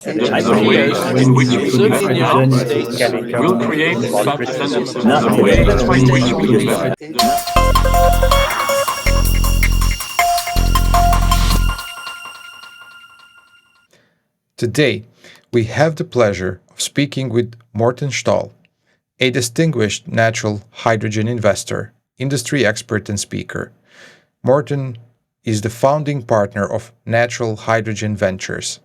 The ways in which we use technology will create substance, the ways by which we use them. Today, we have the pleasure of speaking with Morten Stahl, a distinguished natural hydrogen investor, industry expert, and speaker. Morten is the founding partner of Natural Hydrogen Ventures.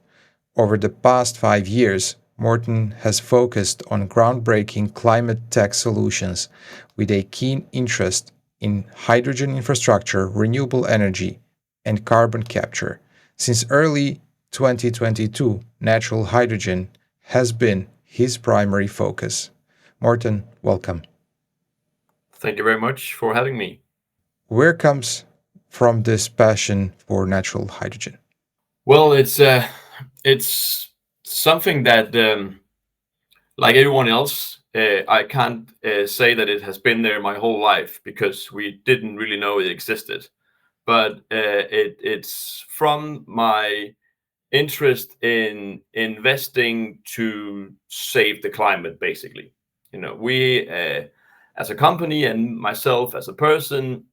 Over the past 5 years, Morten has focused on groundbreaking climate tech solutions with a keen interest in hydrogen infrastructure, renewable energy, and carbon capture. Since early 2022, natural hydrogen has been his primary focus. Morten, welcome. Thank you very much for having me. Where comes from this passion for natural hydrogen? Well, it's something that, like everyone else, I can't say that it has been there my whole life because we didn't really know it existed. But it's from my interest in investing to save the climate, basically. We as a company and myself as a person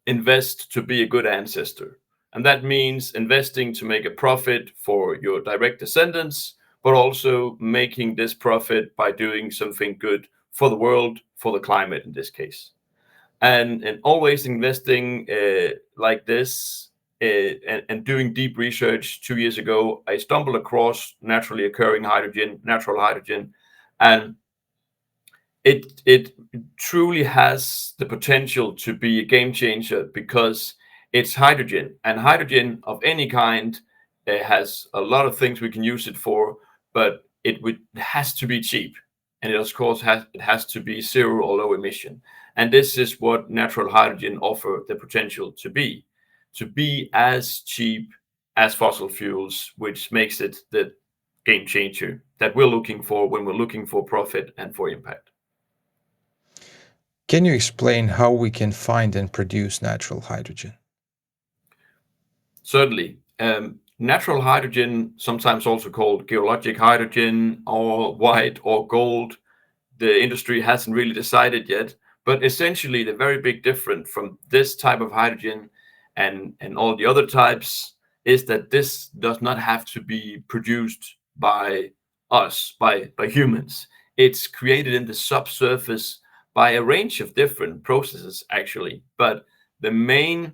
invest to be a good ancestor. And that means investing to make a profit for your direct descendants, but also making this profit by doing something good for the world, for the climate in this case. And always investing like this and doing deep research 2 years ago, I stumbled across naturally occurring hydrogen, natural hydrogen, and it truly has the potential to be a game changer because it's hydrogen, and hydrogen of any kind has a lot of things we can use it for, but it has to be cheap, and it of course has to be zero or low emission, and this is what natural hydrogen offer the potential to be as cheap as fossil fuels, which makes it the game changer that we're looking for when we're looking for profit and for impact. Can you explain how we can find and produce natural hydrogen? Certainly. Natural hydrogen, sometimes also called geologic hydrogen or white or gold, the industry hasn't really decided yet. But essentially, the very big difference from this type of hydrogen and all the other types is that this does not have to be produced by us, by humans. It's created in the subsurface by a range of different processes, actually. But the main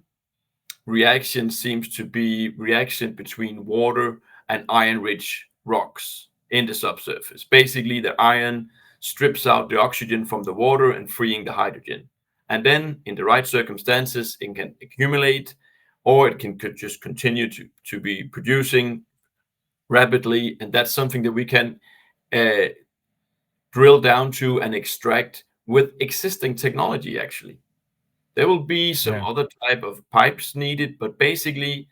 reaction seems to be reaction between water and iron-rich rocks in the subsurface. Basically, the iron strips out the oxygen from the water and freeing the hydrogen. And then, in the right circumstances, it can accumulate, or it can could just continue to be producing rapidly. And that's something that we can uh, drill down to and extract with existing technology, actually. There will be some Yeah. other type of pipes needed, but basically,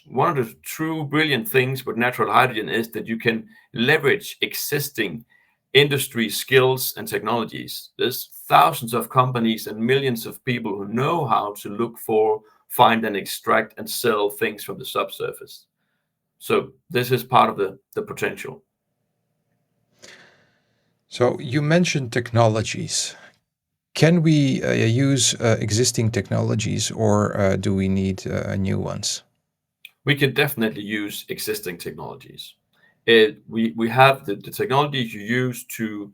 one of the true brilliant things with natural hydrogen is that you can leverage existing industry skills and technologies. There's thousands of companies and millions of people who know how to look for, find, and extract and sell things from the subsurface. So this is part of the potential. So you mentioned technologies. Can we use existing technologies or do we need new ones? We can definitely use existing technologies. We have the technologies you use to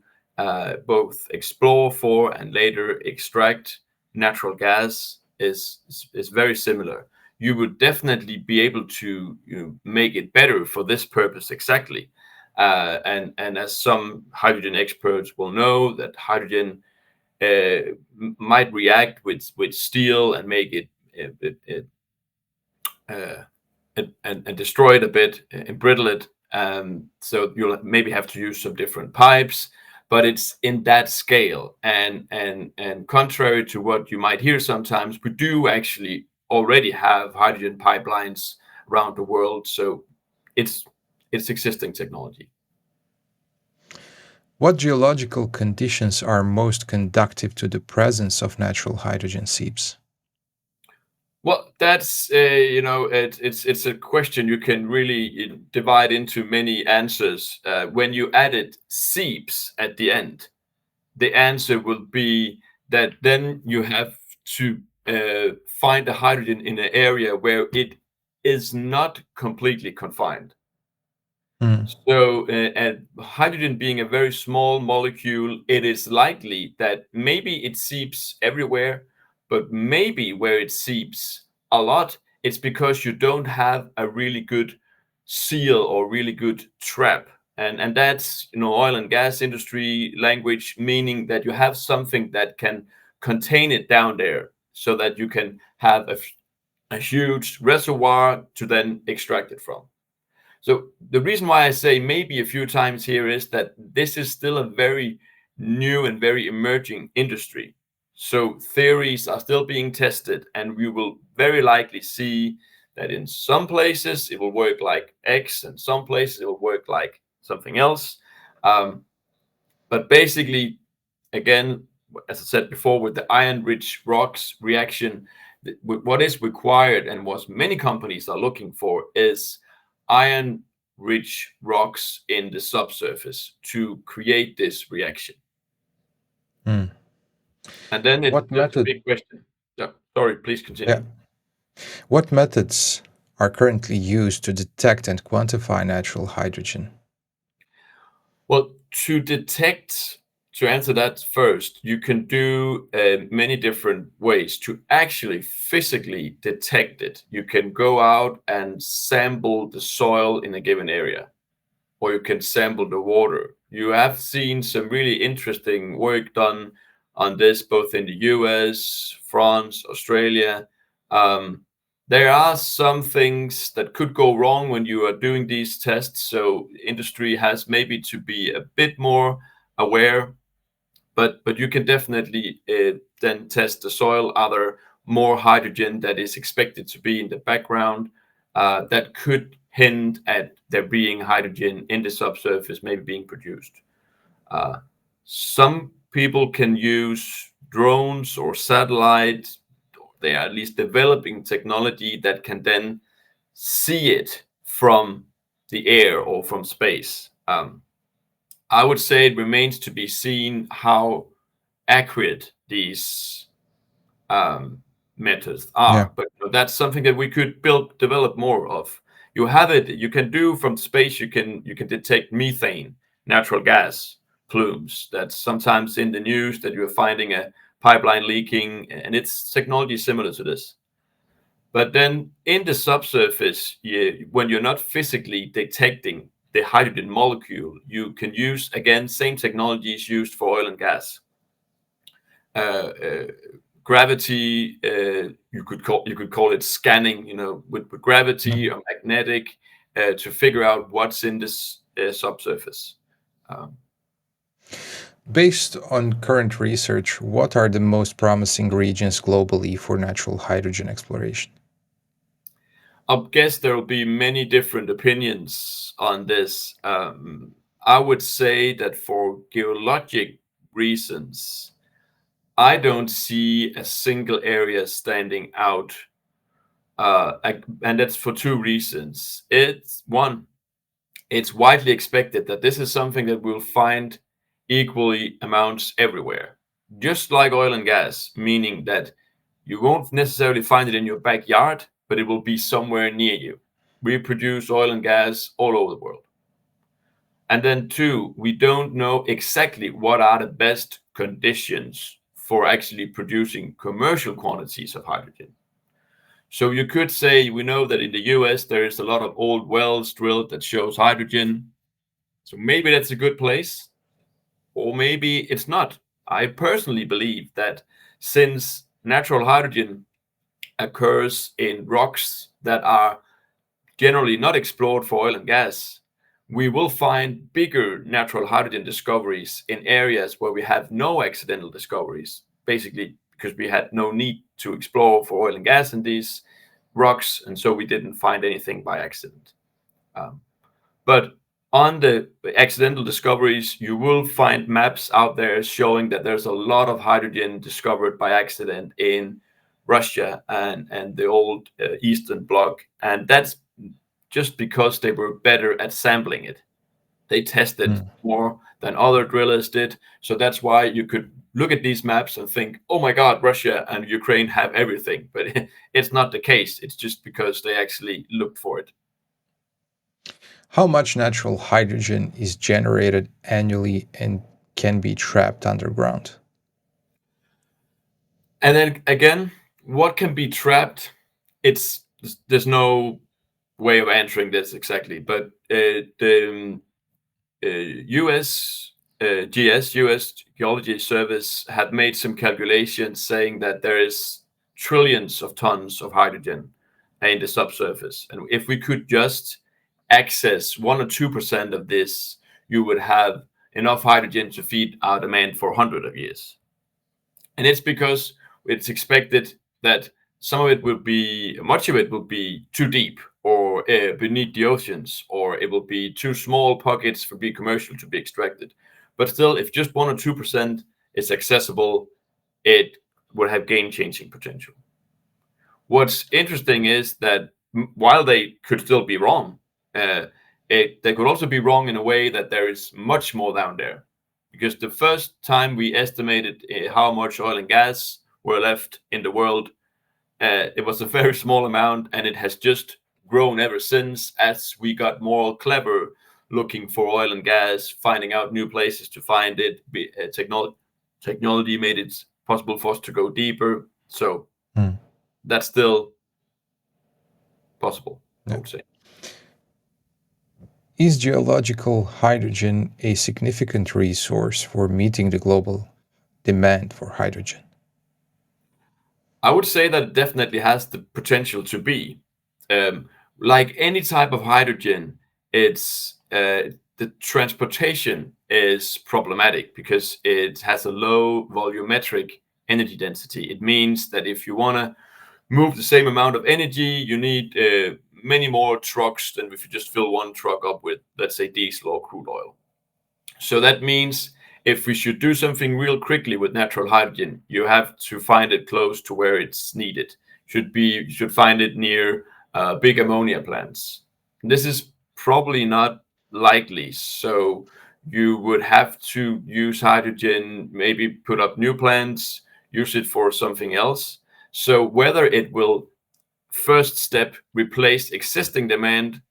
both explore for and later extract natural gas is very similar. You would definitely be able to make it better for this purpose exactly. And as some hydrogen experts will know, that hydrogen might react with steel and make uh, and destroy it a bit and brittle it. So you'll maybe have to use some different pipes, but it's in that scale. And contrary to what you might hear sometimes, we do actually already have hydrogen pipelines around the world. So it's existing technology. What geological conditions are most conducive to the presence of natural hydrogen seeps? Well, that's it's a question you can really divide into many answers. When you added seeps at the end, the answer will be that then you have to find the hydrogen in an area where it is not completely confined. Mm. So, and hydrogen being a very small molecule, it is likely that maybe it seeps everywhere, but maybe where it seeps a lot, it's because you don't have a really good seal or really good trap. And that's, oil and gas industry language, meaning that you have something that can contain it down there so that you can have a huge reservoir to then extract it from. So the reason why I say maybe a few times here is that this is still a very new and very emerging industry. So theories are still being tested, and we will very likely see that in some places it will work like X, and some places it will work like something else. Um, but basically, again, as I said before, with the iron-rich rocks reaction, what is required and what many companies are looking for is iron-rich rocks in the subsurface to create this reaction. Mm. And then it's What just a method? big question. Yeah, sorry, please continue. Yeah. What methods are currently used to detect and quantify natural hydrogen? Well, to answer that first, you can do many different ways to actually physically detect it. You can go out and sample the soil in a given area, or you can sample the water. You have seen some really interesting work done on this, both in the US, France, Australia. Um, there are some things that could go wrong when you are doing these tests, so industry has maybe to be a bit more aware. But you can definitely then test the soil. Are there more hydrogen that is expected to be in the background that could hint at there being hydrogen in the subsurface, maybe being produced? Uh, some people can use drones or satellite. They are at least developing technology that can then see it from the air or from space. I would say it remains to be seen how accurate these methods Yeah. are, but that's something that we could develop more of. You have it. You can do from space. You can detect methane, natural gas plumes. That's sometimes in the news that you're finding a pipeline leaking, and it's technology similar to this. But then in the subsurface, when you're not physically detecting the hydrogen molecule, you can use again same technologies used for oil and gas. Uh, gravity, you could call it scanning, with gravity or magnetic, to figure out what's in this subsurface. Um, Based on current research, what are the most promising regions globally for natural hydrogen exploration? I guess there will be many different opinions on this. I would say that for geologic reasons, I don't see a single area standing out, and that's for two reasons. It's one, it's widely expected that this is something that we'll find equally amounts everywhere, just like oil and gas, meaning that you won't necessarily find it in your backyard, but it will be somewhere near you. We produce oil and gas all over the world. And then two, we don't know exactly what are the best conditions for actually producing commercial quantities of hydrogen. So you could say we know that in the US there is a lot of old wells drilled that shows hydrogen. So maybe that's a good place, or maybe it's not. I personally believe that since natural hydrogen occurs in rocks that are generally not explored for oil and gas, we will find bigger natural hydrogen discoveries in areas where we have no accidental discoveries, basically because we had no need to explore for oil and gas in these rocks, and so we didn't find anything by accident. Um, but on the accidental discoveries, you will find maps out there showing that there's a lot of hydrogen discovered by accident in Russia and the old Eastern Bloc, and that's just because they were better at sampling it. They tested more than other drillers did, so that's why you could look at these maps and think, "Oh my God, Russia and Ukraine have everything," but it's not the case. It's just because they actually looked for it. How much natural hydrogen is generated annually and can be trapped underground? And then again, what can be trapped? There's no way of answering this exactly, but the US US Geology Service had made some calculations saying that there is trillions of tons of hydrogen in the subsurface, and if we could just access 1 or 2% of this, you would have enough hydrogen to feed our demand for hundreds of years. And it's because it's expected that much of it will be too deep or beneath the oceans, or it will be too small pockets for big commercial to be extracted. But still, if just 1 or 2% is accessible, it would have game-changing potential. What's interesting is that while they could still be wrong, they could also be wrong in a way that there is much more down there. Because the first time we estimated how much oil and gas were left in the world, it was a very small amount, and it has just grown ever since as we got more clever looking for oil and gas, finding out new places to find it. Technology made it possible for us to go deeper. So that's still possible, I would say. Is geological hydrogen a significant resource for meeting the global demand for hydrogen? I would say that it definitely has the potential to be. Like any type of hydrogen, it's the transportation is problematic because it has a low volumetric energy density. It means that if you want to move the same amount of energy, you need many more trucks than if you just fill one truck up with, let's say, diesel or crude oil. So that means if we should do something real quickly with natural hydrogen, you have to find it close to where it's needed. You should find it near big ammonia plants. This is probably not likely. So you would have to use hydrogen, maybe put up new plants, use it for something else. So whether it will first step replace existing demand,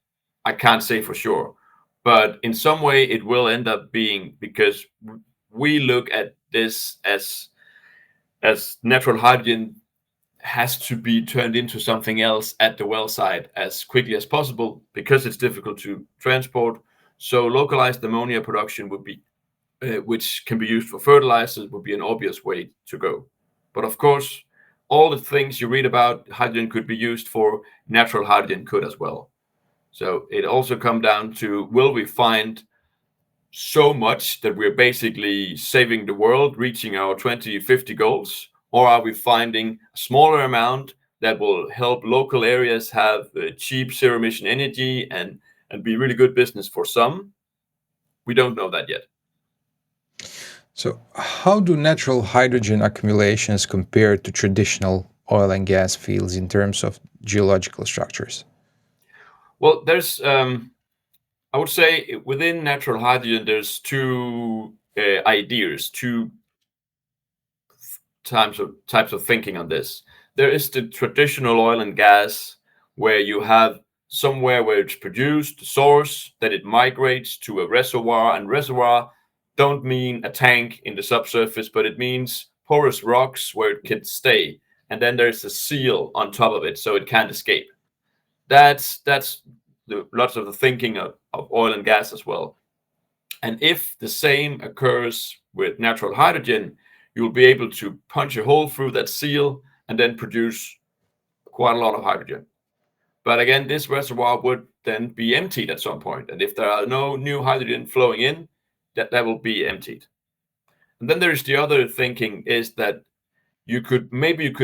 I can't say for sure. But in some way, it will end up being, because we look at this as natural hydrogen has to be turned into something else at the well site as quickly as possible because it's difficult to transport. So localized ammonia production would be, which can be used for fertilizers, would be an obvious way to go. But of course, all the things you read about hydrogen could be used for, natural hydrogen could as well. So it also comes down to, will we find so much that we're basically saving the world, reaching our 2050 goals? Or are we finding a smaller amount that will help local areas have cheap zero emission energy and be really good business for some? We don't know that yet. So how do natural hydrogen accumulations compare to traditional oil and gas fields in terms of geological structures? Well, there's, I would say within natural hydrogen, there's two ideas, two types of thinking on this. There is the traditional oil and gas, where you have somewhere where it's produced, the source, that it migrates to a reservoir, and reservoir don't mean a tank in the subsurface, but it means porous rocks where it can stay, and then there's a seal on top of it so it can't escape. That's lots of the thinking of oil and gas as well. And if the same occurs with natural hydrogen, you'll be able to punch a hole through that seal and then produce quite a lot of hydrogen. But again, this reservoir would then be emptied at some point. And if there are no new hydrogen flowing in, that will be emptied. And then there's the other thinking, is that you could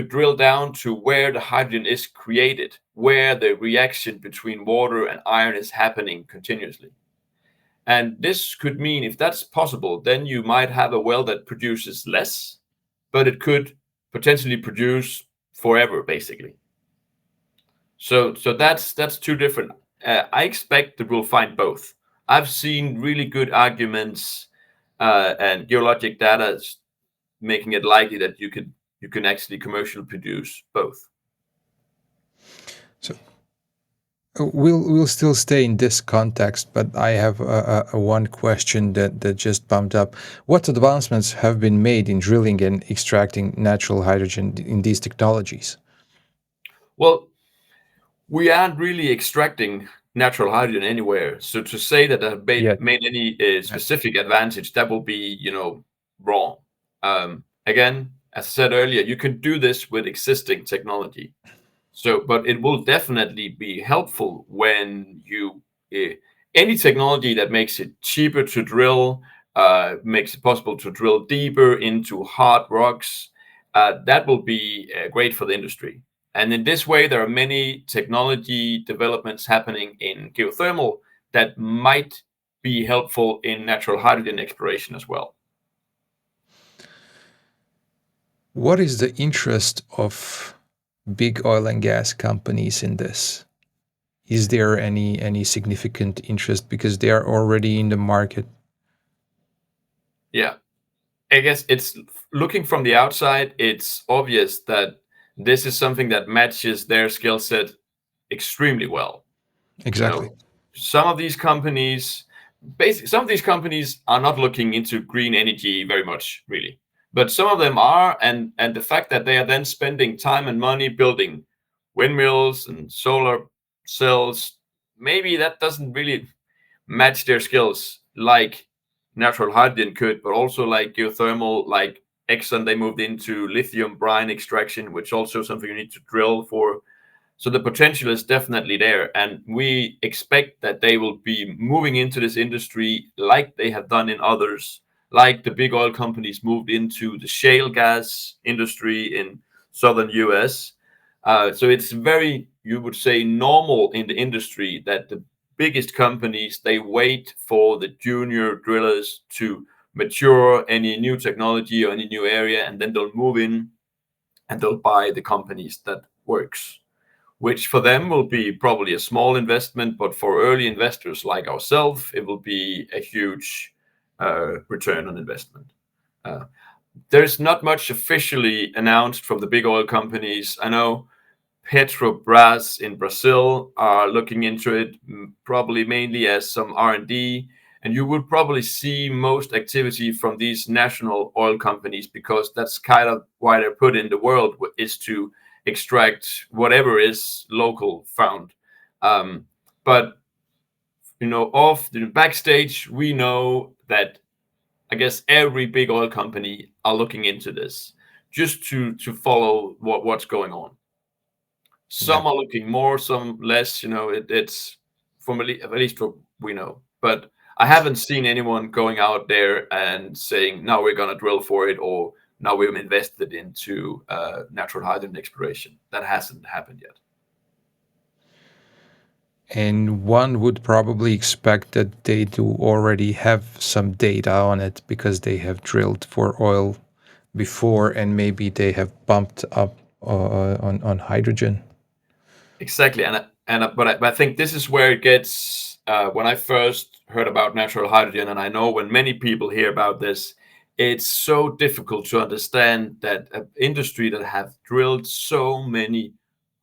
drill down to where the hydrogen is created, where the reaction between water and iron is happening continuously. And this could mean, if that's possible, then you might have a well that produces less, but it could potentially produce forever, basically. So that's two different. I expect that we'll find both. I've seen really good arguments and geologic data making it likely that you can actually commercially produce both. So we'll still stay in this context, but I have a one question that just bumped up. What advancements have been made in drilling and extracting natural hydrogen in these technologies? Well, we aren't really extracting natural hydrogen anywhere. So to say that have made any specific advantage, that will be, wrong. Again, as I said earlier, you can do this with existing technology. So, but it will definitely be helpful when you any technology that makes it cheaper to drill, makes it possible to drill deeper into hard rocks. That will be great for the industry. And in this way, there are many technology developments happening in geothermal that might be helpful in natural hydrogen exploration as well. What is the interest of big oil and gas companies in this? Is there any significant interest because they are already in the market? Yeah, I guess it's looking from the outside, it's obvious that this is something that matches their skill set extremely well. Exactly. Some of these companies, some of these companies are not looking into green energy very much, really. But some of them are, and the fact that they are then spending time and money building windmills and solar cells, maybe that doesn't really match their skills like natural hydrogen could, but also like geothermal, like Exxon, they moved into lithium brine extraction, which also something you need to drill for. So the potential is definitely there, and we expect that they will be moving into this industry like they have done in others, like the big oil companies moved into the shale gas industry in southern US. So it's very, you would say, normal in the industry that the biggest companies, they wait for the junior drillers to mature any new technology or any new area, and then they'll move in and they'll buy the companies that works, which for them will be probably a small investment, but for early investors like ourselves, it will be a huge return on investment. There's not much officially announced from the big oil companies. I know Petrobras in Brazil are looking into it, probably mainly as some R&D, and you would probably see most activity from these national oil companies because that's kind of why they're put in the world, is to extract whatever is local found. But off the backstage, we know that I guess every big oil company are looking into this just to follow what's going on. Some are looking more, some less. It's from at least what we know. But I haven't seen anyone going out there and saying, "Now we're gonna drill for it," or "Now we've invested into natural hydrogen exploration." That hasn't happened yet. And one would probably expect that they do already have some data on it because they have drilled for oil before, and maybe they have bumped up on hydrogen. Exactly, but I think this is where it gets. When I first heard about natural hydrogen, and I know when many people hear about this, it's so difficult to understand that an industry that have drilled so many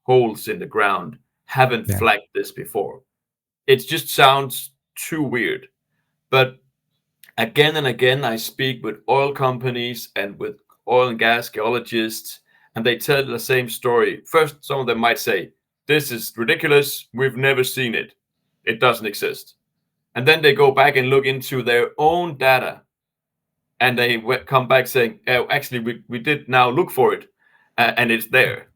holes in the ground haven't flagged this before. It just sounds too weird. But again and again, I speak with oil companies and with oil and gas geologists, and they tell the same story. First, some of them might say, "This is ridiculous. We've never seen it. It doesn't exist." And then they go back and look into their own data, and they come back saying, "Oh, actually, we did now look for it, and it's there."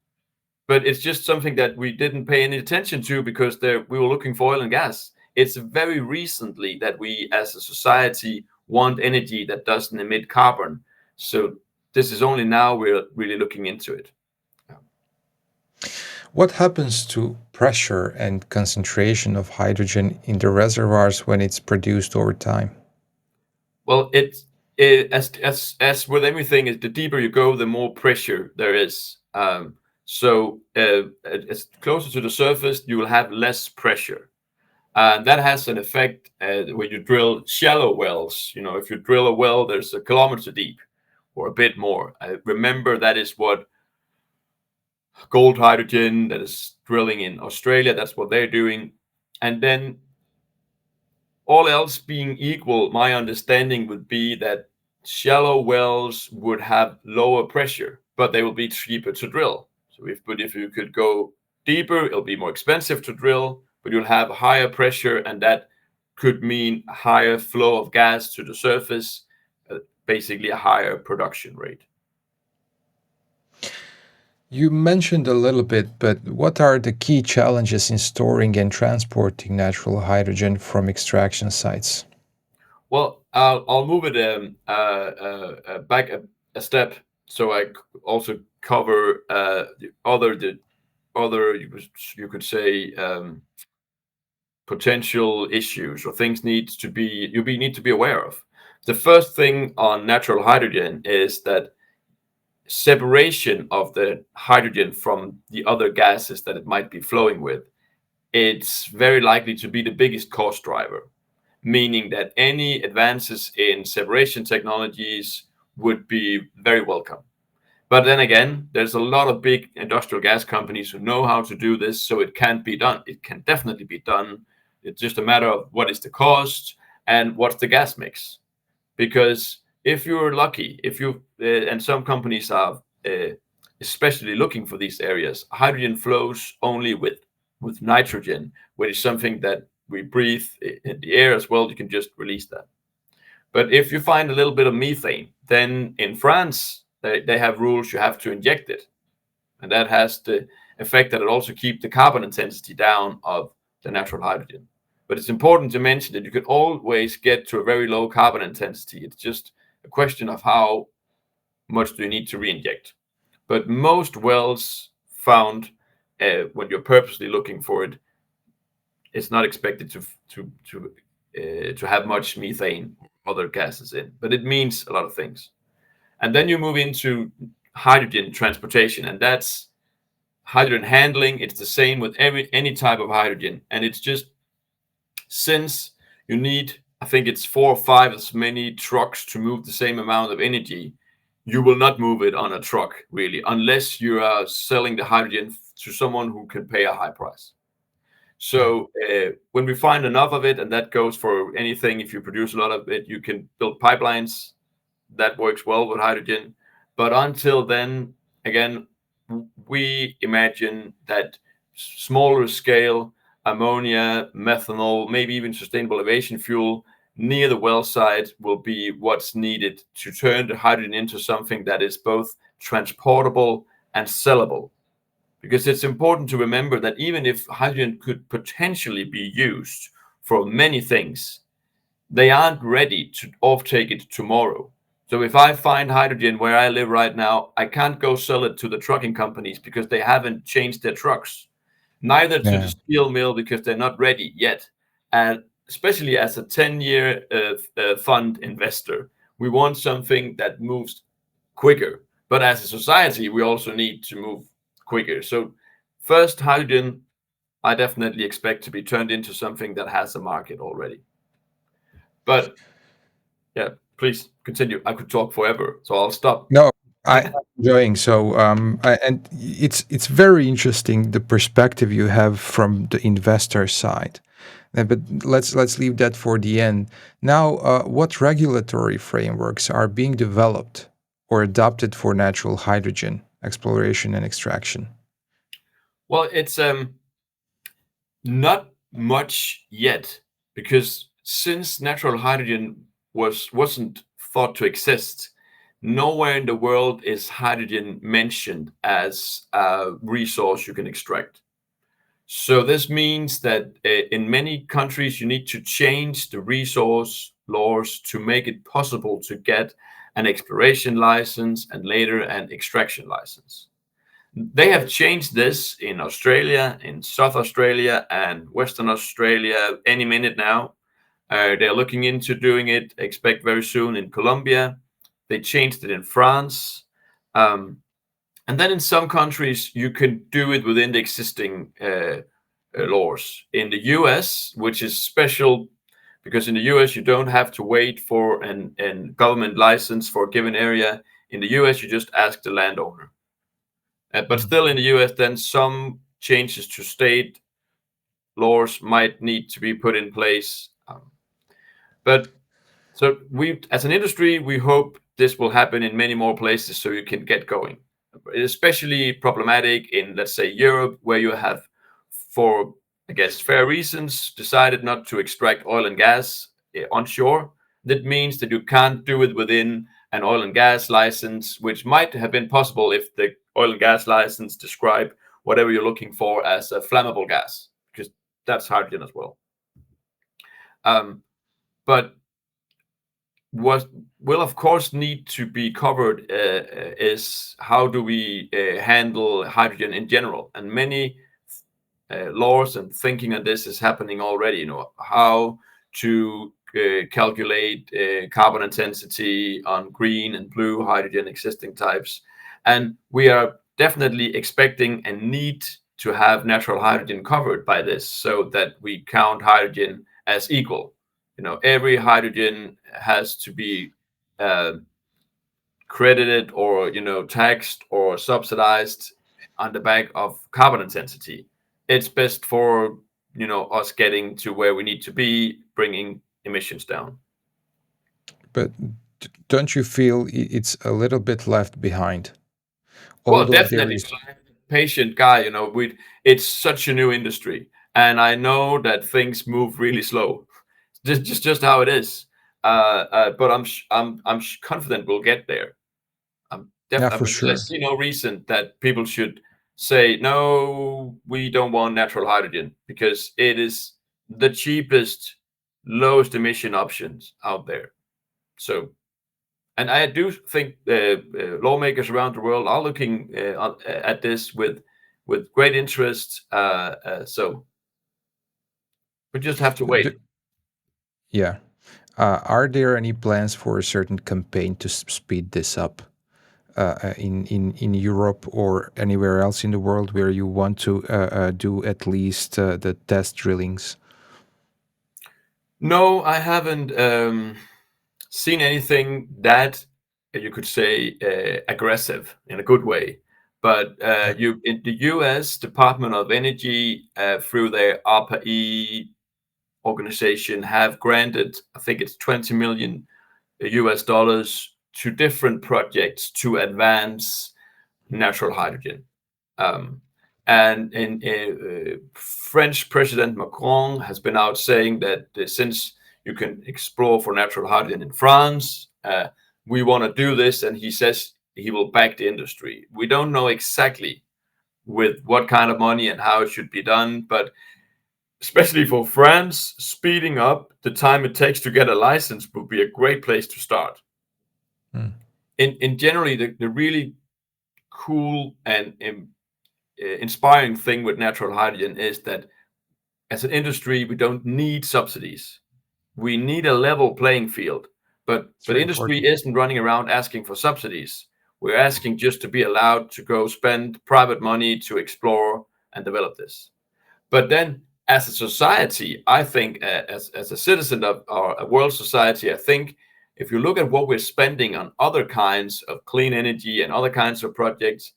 But it's just something that we didn't pay any attention to because we were looking for oil and gas. It's very recently that we, as a society, want energy that doesn't emit carbon. So this is only now we're really looking into it. What happens to pressure and concentration of hydrogen in the reservoirs when it's produced over time? Well, as with everything, the deeper you go, the more pressure there is. So as closer to the surface, you will have less pressure. And that has an effect when you drill shallow wells. If you drill a well, there's a kilometer deep or a bit more. Remember, that is what Gold Hydrogen, that is drilling in Australia, that's what they're doing. And then, all else being equal, my understanding would be that shallow wells would have lower pressure, but they will be cheaper to drill. But if you could go deeper, it'll be more expensive to drill, but you'll have higher pressure, and that could mean a higher flow of gas to the surface, basically a higher production rate. You mentioned a little bit, but what are the key challenges in storing and transporting natural hydrogen from extraction sites? Well, I'll move it back a step, so I also cover the other you could say potential issues or things need to be aware of. The first thing on natural hydrogen is that separation of the hydrogen from the other gases that it might be flowing with, it's very likely to be the biggest cost driver, meaning that any advances in separation technologies would be very welcome. But then again, there's a lot of big industrial gas companies who know how to do this, so it can be done. It can definitely be done. It's just a matter of what is the cost and what's the gas mix. Because if you're lucky, and some companies are especially looking for these areas, hydrogen flows only with nitrogen, which is something that we breathe in the air as well. You can just release that. But if you find a little bit of methane, then in France, they have rules, you have to inject it. And that has the effect that it also keeps the carbon intensity down of the natural hydrogen. But it's important to mention that you can always get to a very low carbon intensity. It's just a question of how much do you need to re-inject. But most wells found, when you're purposely looking for it, it's not expected to have much methane or other gases in. But it means a lot of things. And then you move into hydrogen transportation, and that's hydrogen handling. It's the same with any type of hydrogen, and it's just, since you need, I think it's 4 or 5 as many trucks to move the same amount of energy, you will not move it on a truck really, unless you are selling the hydrogen to someone who can pay a high price. So when we find enough of it, and that goes for anything, if you produce a lot of it, you can build pipelines. That works well with hydrogen. But until then, again, we imagine that smaller scale ammonia, methanol, maybe even sustainable aviation fuel near the well site will be what's needed to turn the hydrogen into something that is both transportable and sellable. Because it's important to remember that even if hydrogen could potentially be used for many things, they aren't ready to offtake it tomorrow. So if I find hydrogen where I live right now, I can't go sell it to the trucking companies because they haven't changed their trucks. Neither to the steel mill because they're not ready yet. And especially as a 10-year fund investor, we want something that moves quicker. But as a society, we also need to move quicker. So first, hydrogen, I definitely expect to be turned into something that has a market already. But yeah, please continue. I could talk forever, so I'll stop. No, I'm enjoying. So, and it's very interesting the perspective you have from the investor side. But let's leave that for the end. Now, what regulatory frameworks are being developed or adopted for natural hydrogen exploration and extraction? Well, it's not much yet, because since natural hydrogen wasn't thought to exist, nowhere in the world is hydrogen mentioned as a resource you can extract. So this means that in many countries, you need to change the resource laws to make it possible to get an exploration license and later an extraction license. They have changed this in Australia, in South Australia, and Western Australia any minute now. They're looking into doing it, expect very soon, in Colombia. They changed it in France. And then in some countries, you can do it within the existing laws. In the US, which is special because in the US, you don't have to wait for an government license for a given area. In the US, you just ask the landowner. But still in the US, then some changes to state laws might need to be put in place. But so we, as an industry, we hope this will happen in many more places so you can get going. Especially problematic in, let's say, Europe, where you have, for I guess fair reasons, decided not to extract oil and gas onshore. That means that you can't do it within an oil and gas license, which might have been possible if the oil and gas license describe whatever you're looking for as a flammable gas, because that's hydrogen as well. But what will of course need to be covered is how do we handle hydrogen in general, and many laws and thinking on this is happening already. How to calculate carbon intensity on green and blue hydrogen existing types, and we are definitely expecting and need to have natural hydrogen covered by this, so that we count hydrogen as equal. Every hydrogen has to be credited or taxed or subsidized on the back of carbon intensity. It's best for us getting to where we need to be, bringing emissions down. But don't you feel it's a little bit left behind? Well, definitely. Patient guy, it's such a new industry, and I know that things move really slow. Just how it is. But I'm confident we'll get there. Yeah, for sure. I see no reason that people should say no. We don't want natural hydrogen because it is the cheapest, lowest emission options out there. So, and I do think lawmakers around the world are looking at this with great interest. So we just have to wait. Yeah. Are there any plans for a certain campaign to speed this up in Europe or anywhere else in the world where you want to do at least the test drillings? No, I haven't seen anything that you could say aggressive in a good way. But in the U.S. Department of Energy, through their ARPA-E organization, have granted, I think it's $20 million to different projects to advance natural hydrogen. And French President Macron has been out saying that since you can explore for natural hydrogen in France, we want to do this, and he says he will back the industry. We don't know exactly with what kind of money and how it should be done, but especially for France, speeding up the time it takes to get a license would be a great place to start. In generally, the really cool and inspiring thing with natural hydrogen is that as an industry, we don't need subsidies. We need a level playing field, but industry isn't running around asking for subsidies. We're asking just to be allowed to go spend private money to explore and develop this. But then as a society, I think as a citizen of our world society, I think if you look at what we're spending on other kinds of clean energy and other kinds of projects,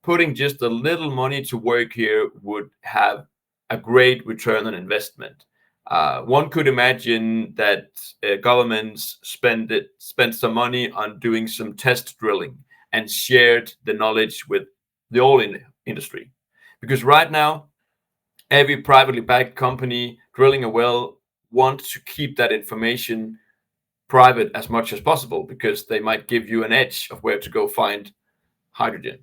putting just a little money to work here would have a great return on investment. One could imagine that governments spend some money on doing some test drilling and shared the knowledge with the oil industry. Because right now, every privately backed company drilling a well wants to keep that information private as much as possible, because they might give you an edge of where to go find hydrogen.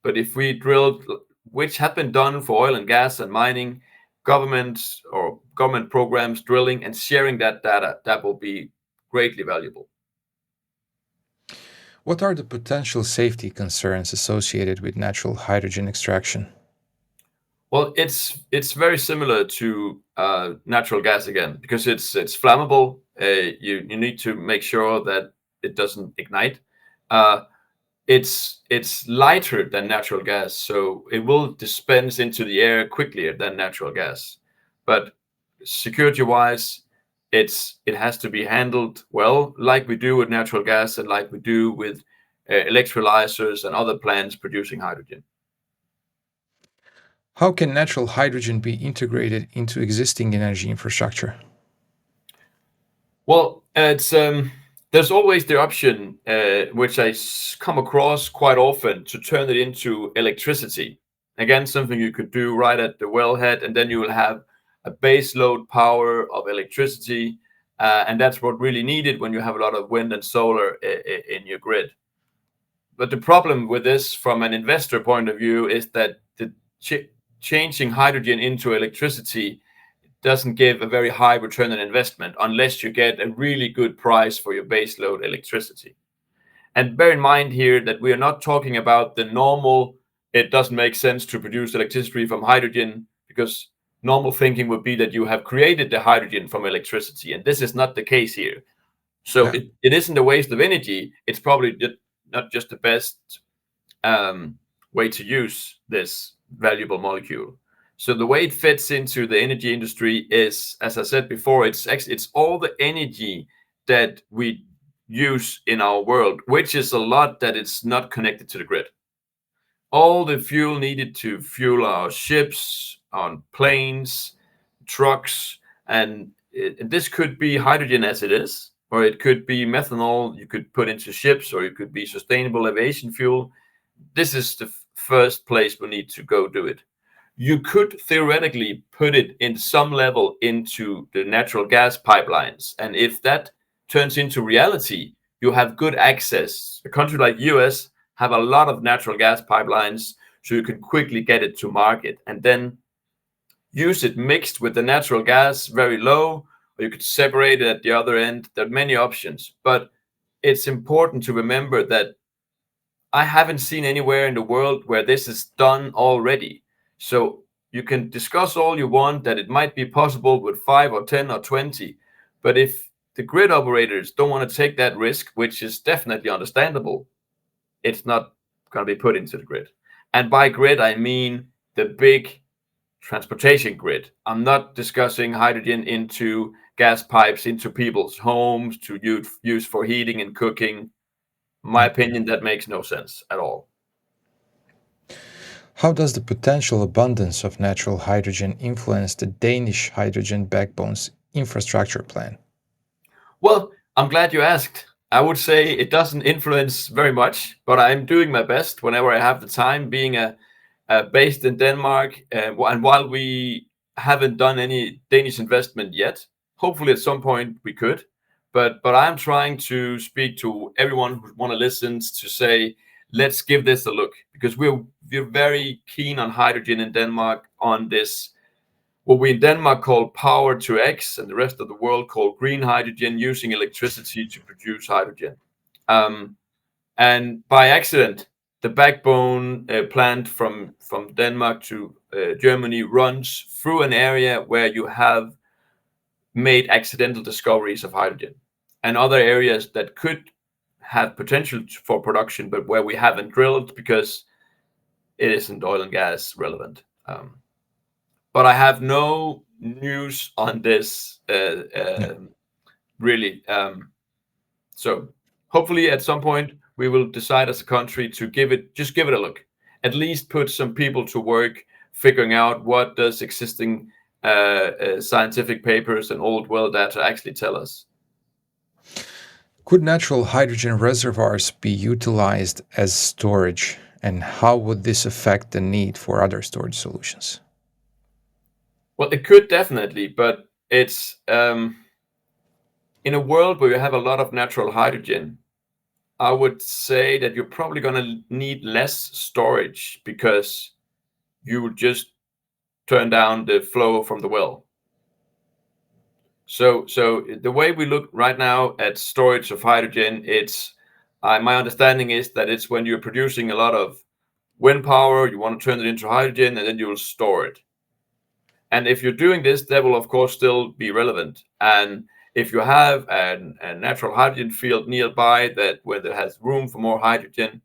But if we drilled, which have been done for oil and gas and mining, governments or government programs drilling and sharing that data, that will be greatly valuable. What are the potential safety concerns associated with natural hydrogen extraction? Well, it's very similar to natural gas again, because it's flammable. You need to make sure that it doesn't ignite. it's lighter than natural gas, so it will dispense into the air quicker than natural gas. But security-wise, it has to be handled well, like we do with natural gas and like we do with electrolyzers and other plants producing hydrogen. How can natural hydrogen be integrated into existing energy infrastructure? Well, it's there's always the option, which I come across quite often, to turn it into electricity. Again, something you could do right at the wellhead, and then you will have a base load power of electricity, and that's what really needed when you have a lot of wind and solar in your grid. But the problem with this, from an investor point of view, is that the changing hydrogen into electricity doesn't give a very high return on investment unless you get a really good price for your baseload electricity. And bear in mind here that we are not talking about the normal, it doesn't make sense to produce electricity from hydrogen, because normal thinking would be that you have created the hydrogen from electricity. And this is not the case here. So Yeah. it isn't a waste of energy. It's probably not just the best way to use this valuable molecule. So the way it fits into the energy industry is, as I said before, it's all the energy that we use in our world, which is a lot that it's not connected to the grid. All the fuel needed to fuel our ships, on planes, trucks, and this could be hydrogen as it is, or it could be methanol you could put into ships, or it could be sustainable aviation fuel. This is the first place we need to go do it. You could theoretically put it in some level into the natural gas pipelines. And if that turns into reality, you have good access. A country like US have a lot of natural gas pipelines, so you can quickly get it to market and then use it mixed with the natural gas very low, or you could separate it at the other end. There are many options, but it's important to remember that I haven't seen anywhere in the world where this is done already. So you can discuss all you want that it might be possible with 5 or 10 or 20, but if the grid operators don't want to take that risk, which is definitely understandable, it's not going to be put into the grid. And by grid, I mean the big transportation grid. I'm not discussing hydrogen into gas pipes into people's homes to use for heating and cooking. In my opinion, that makes no sense at all. How does the potential abundance of natural hydrogen influence the Danish hydrogen backbone's infrastructure plan? Well, I'm glad you asked. I would say it doesn't influence very much, but I'm doing my best whenever I have the time, being based in Denmark. And while we haven't done any Danish investment yet, hopefully at some point we could. But I'm trying to speak to everyone who want to listen to say, let's give this a look, because we're very keen on hydrogen in Denmark, on this, what we in Denmark call power to X, and the rest of the world call green hydrogen, using electricity to produce hydrogen. And by accident, the backbone plant from Denmark to Germany runs through an area where you have made accidental discoveries of hydrogen, and other areas that could have potential for production, but where we haven't drilled because it isn't oil and gas relevant. But I have no news on this really. So hopefully at some point we will decide as a country to give it a look. At least put some people to work figuring out what does existing scientific papers and old well data actually tell us. Could natural hydrogen reservoirs be utilized as storage, and how would this affect the need for other storage solutions? Well, it could definitely, but it's in a world where you have a lot of natural hydrogen, I would say that you're probably going to need less storage, because you would just turn down the flow from the well. So the way we look right now at storage of hydrogen, it's my understanding is that it's when you're producing a lot of wind power, you want to turn it into hydrogen, and then you will store it. And if you're doing this, that will of course still be relevant. And if you have a natural hydrogen field nearby that where there has room for more hydrogen,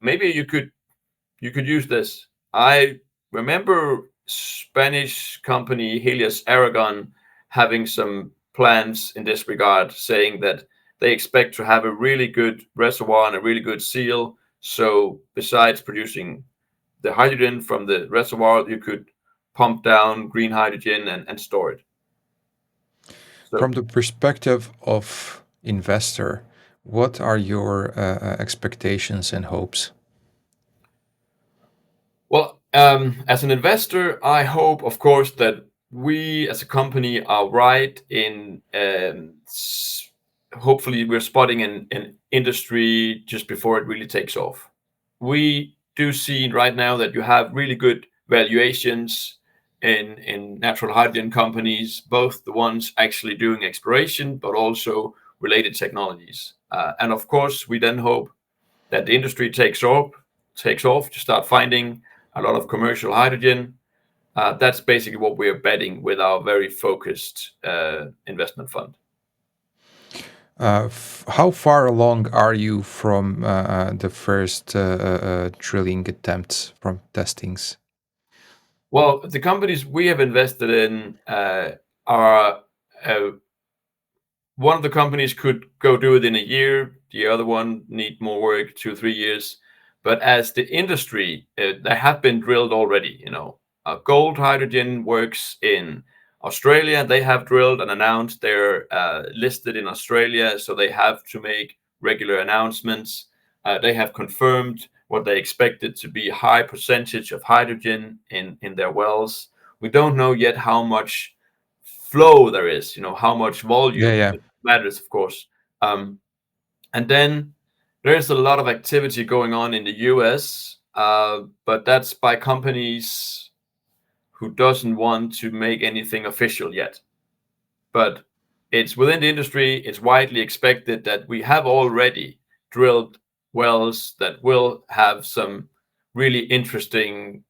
maybe you could use this. I remember Spanish company Helios Aragon having some plans in this regard, saying that they expect to have a really good reservoir and a really good seal. So besides producing the hydrogen from the reservoir, you could pump down green hydrogen and store it. So, from the perspective of investor, what are your expectations and hopes? well, as an investor, I hope, of course, that we as a company are right in hopefully we're spotting an industry just before it really takes off. We do see right now that you have really good valuations in natural hydrogen companies, both the ones actually doing exploration, but also related technologies. And of course, we then hope that the industry takes off to start finding a lot of commercial hydrogen. That's basically what we're betting with our very focused investment fund. How far along are you from the first drilling attempts from testings? Well, the companies we have invested in are one of the companies could go do it in a year. The other one need more work, 2-3 years. But as the industry, they have been drilled already. Gold hydrogen works in Australia. They have drilled and announced they're listed in Australia, so they have to make regular announcements. They have confirmed what they expected to be a high percentage of hydrogen in their wells. We don't know yet how much flow there is, how much volume. Yeah. It matters, of course. And then there's a lot of activity going on in the US, but that's by companies who doesn't want to make anything official yet. But it's within the industry, it's widely expected that we have already drilled wells that will have some really interesting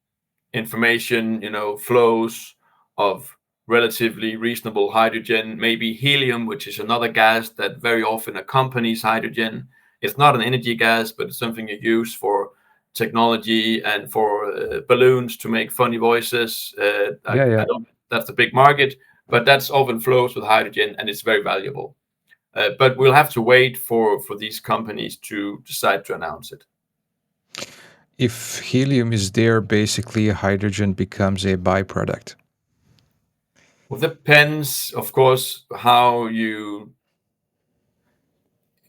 information, flows of relatively reasonable hydrogen, maybe helium, which is another gas that very often accompanies hydrogen. It's not an energy gas, but it's something you use for technology and for balloons to make funny voices. That's the big market, but that's often flows with hydrogen and it's very valuable. But we'll have to wait for these companies to decide to announce it. If helium is there, basically hydrogen becomes a byproduct. Well, depends, of course, how you,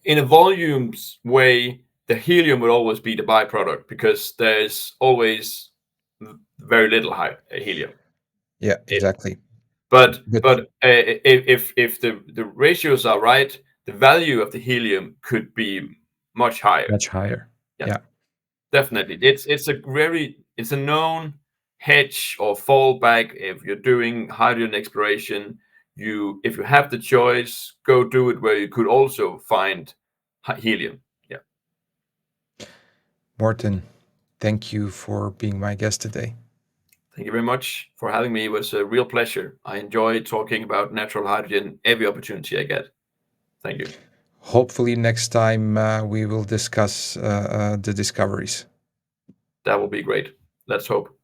in a volumes way, the helium will always be the byproduct because there's always very little helium. Yeah, exactly. But if the ratios are right, the value of the helium could be much higher. Much higher. Yeah. Definitely. It's a known hedge or fallback if you're doing hydrogen exploration. If you have the choice, go do it where you could also find helium. Yeah. Morten, thank you for being my guest today. Thank you very much for having me. It was a real pleasure. I enjoy talking about natural hydrogen every opportunity I get. Thank you. Hopefully next time we will discuss the discoveries. That will be great. Let's hope.